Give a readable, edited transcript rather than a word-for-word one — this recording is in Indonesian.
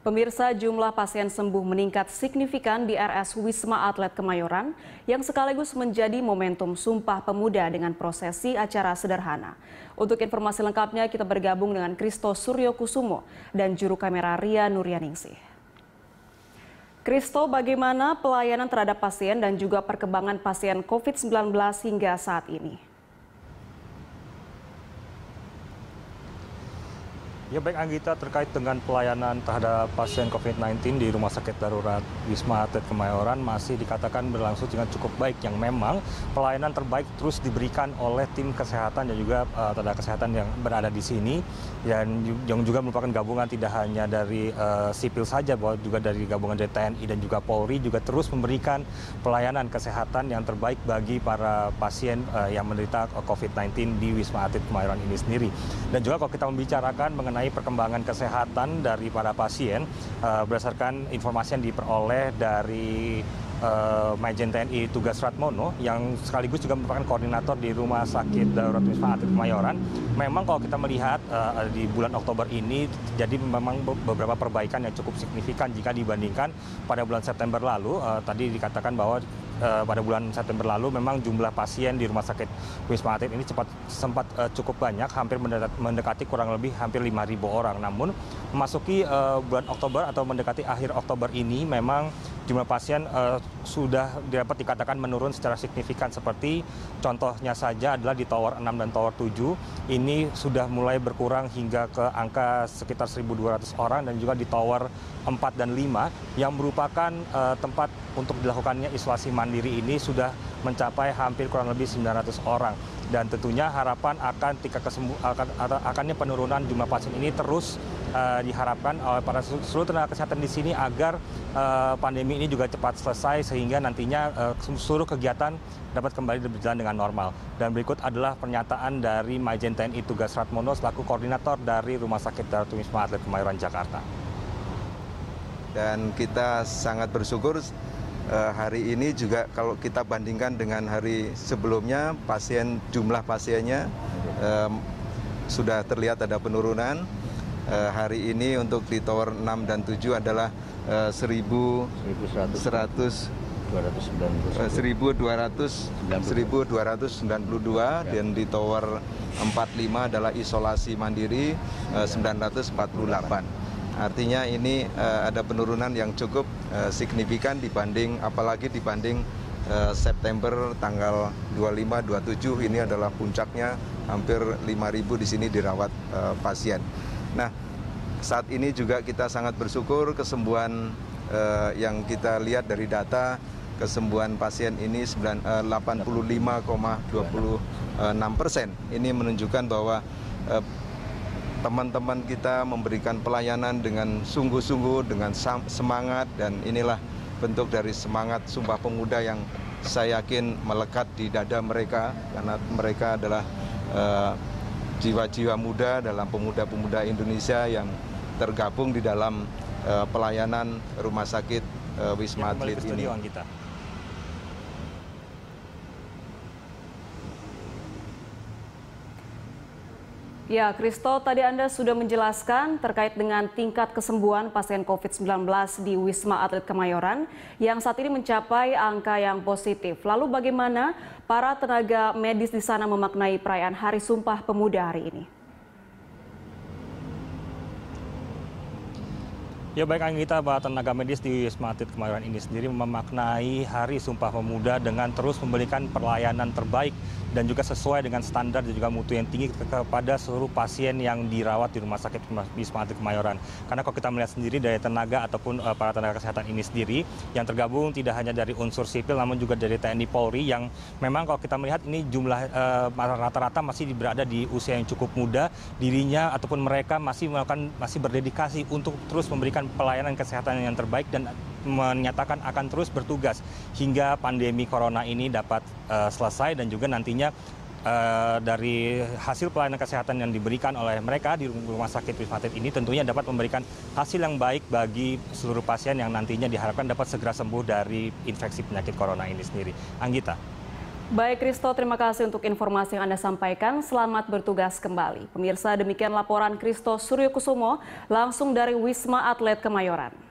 Pemirsa, jumlah pasien sembuh meningkat signifikan di RS Wisma Atlet Kemayoran yang sekaligus menjadi momentum Sumpah Pemuda dengan prosesi acara sederhana. Untuk informasi lengkapnya kita bergabung dengan Kristo Suryokusumo dan juru kamera Ria Nuryaningsih. Kristo, bagaimana pelayanan terhadap pasien dan juga perkembangan pasien COVID-19 hingga saat ini? Ya baik Anggita, terkait dengan pelayanan terhadap pasien COVID-19 di Rumah Sakit Darurat Wisma Atlet Kemayoran masih dikatakan berlangsung dengan cukup baik, yang memang pelayanan terbaik terus diberikan oleh tim kesehatan dan juga tenaga kesehatan yang berada di sini, dan yang juga merupakan gabungan tidak hanya dari sipil saja, bahwa juga dari gabungan dari TNI dan juga Polri juga terus memberikan pelayanan kesehatan yang terbaik bagi para pasien yang menderita COVID-19 di Wisma Atlet Kemayoran ini sendiri. Dan juga kalau kita membicarakan mengenai perkembangan kesehatan dari para pasien, berdasarkan informasi yang diperoleh dari Majen TNI Tugas Ratmono yang sekaligus juga merupakan koordinator di Rumah Sakit Darurat Wisma Atlet Kemayoran. Memang kalau kita melihat di bulan Oktober ini jadi memang beberapa perbaikan yang cukup signifikan jika dibandingkan pada bulan September lalu. Tadi dikatakan bahwa pada bulan September lalu memang jumlah pasien di Rumah Sakit Wisma Atlet ini sempat cukup banyak, hampir mendekati kurang lebih hampir 5.000 orang. Namun memasuki bulan Oktober atau mendekati akhir Oktober ini memang jumlah pasien sudah dapat dikatakan menurun secara signifikan, seperti contohnya saja adalah di Tower 6 dan Tower 7 ini sudah mulai berkurang hingga ke angka sekitar 1.200 orang, dan juga di Tower 4 dan 5 yang merupakan tempat untuk dilakukannya isolasi mandiri ini sudah mencapai hampir kurang lebih 900 orang. Dan tentunya harapan akan akannya penurunan jumlah pasien ini terus diharapkan oleh para seluruh tenaga kesehatan di sini agar pandemi ini juga cepat selesai, sehingga nantinya seluruh kegiatan dapat kembali berjalan dengan normal. Dan berikut adalah pernyataan dari Majen TNI Tugas Ratmono selaku koordinator dari Rumah Sakit Darurat Wisma Atlet Kemayoran, Jakarta. Dan kita sangat bersyukur hari ini juga kalau kita bandingkan dengan hari sebelumnya, jumlah pasiennya sudah terlihat ada penurunan. Hari ini untuk di Tower 6 dan 7 adalah 1.292, dan di Tower 45 adalah isolasi mandiri 948. Artinya ini ada penurunan yang cukup signifikan apalagi dibanding September tanggal 25-27 ini adalah puncaknya, hampir 5.000 di sini dirawat pasien. Nah, saat ini juga kita sangat bersyukur kesembuhan yang kita lihat dari data, kesembuhan pasien ini 85,26%. Ini menunjukkan bahwa teman-teman kita memberikan pelayanan dengan sungguh-sungguh, dengan semangat, dan inilah bentuk dari semangat Sumpah Pemuda yang saya yakin melekat di dada mereka, karena mereka adalah jiwa-jiwa muda dalam pemuda-pemuda Indonesia yang tergabung di dalam pelayanan Rumah Sakit Wisma Atlet ini. Ya, Kristo, tadi Anda sudah menjelaskan terkait dengan tingkat kesembuhan pasien COVID-19 di Wisma Atlet Kemayoran yang saat ini mencapai angka yang positif. Lalu bagaimana para tenaga medis di sana memaknai perayaan Hari Sumpah Pemuda hari ini? Ya baik Anggita, para tenaga medis di Wisma Atlet Kemayoran ini sendiri memaknai Hari Sumpah Pemuda dengan terus memberikan pelayanan terbaik dan juga sesuai dengan standar dan juga mutu yang tinggi kepada seluruh pasien yang dirawat di Rumah Sakit Wisma Atlet Kemayoran. Karena kalau kita melihat sendiri dari tenaga ataupun para tenaga kesehatan ini sendiri yang tergabung tidak hanya dari unsur sipil namun juga dari TNI Polri, yang memang kalau kita melihat ini jumlah rata-rata masih berada di usia yang cukup muda, dirinya ataupun mereka masih berdedikasi untuk terus memberikan pelayanan kesehatan yang terbaik dan menyatakan akan terus bertugas hingga pandemi corona ini dapat selesai, dan juga nantinya dari hasil pelayanan kesehatan yang diberikan oleh mereka di Rumah Sakit Wisma Atlet ini tentunya dapat memberikan hasil yang baik bagi seluruh pasien yang nantinya diharapkan dapat segera sembuh dari infeksi penyakit corona ini sendiri. Anggita. Baik Kristo, terima kasih untuk informasi yang Anda sampaikan. Selamat bertugas kembali. Pemirsa, demikian laporan Kristo Suryokusumo langsung dari Wisma Atlet Kemayoran.